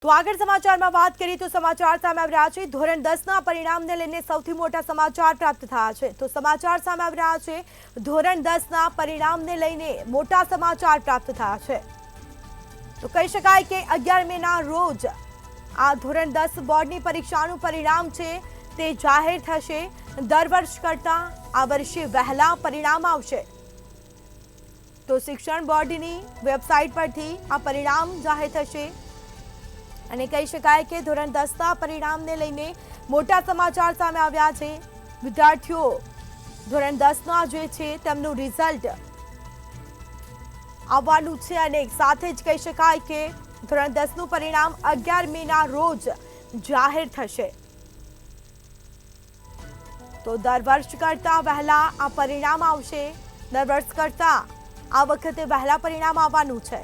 તો આગળ સમાચારમાં વાત કરીએ તો સમાચાર સામે આવી રહ્યા છે ધોરણ 10ના પરિણામને લઈને સૌથી મોટા સમાચાર પ્રાપ્ત થયા છે। તો સમાચાર સામે આવી રહ્યા છે ધોરણ 10ના પરિણામને લઈને મોટા સમાચાર પ્રાપ્ત થયા છે। તો કહી શકાય કે 11 મેના રોજ આ ધોરણ 10 બોર્ડની પરીક્ષાનું પરિણામ છે તે જાહેર થશે। દર વર્ષ કરતાં આ વર્ષે વહેલા પરિણામ આવશે। તો શિક્ષણ બોર્ડની વેબસાઇટ પરથી આ પરિણામ જાહેર થશે અને કહી શકાય કે ધોરણ 10ના પરિણામને લઈને મોટા સમાચાર સામે આવ્યા છે। વિદ્યાર્થીઓ ધોરણ 10ના જે છે તેમનું રિઝલ્ટ આવવાનું છે અને સાથે જ કહી શકાય કે ધોરણ 10નું પરિણામ 11 મેના રોજ જાહેર થશે। તો દર વર્ષ કરતાં વહેલા આ પરિણામ આવશે। દર વર્ષ કરતાં આ વખતે વહેલા પરિણામ આવવાનું છે।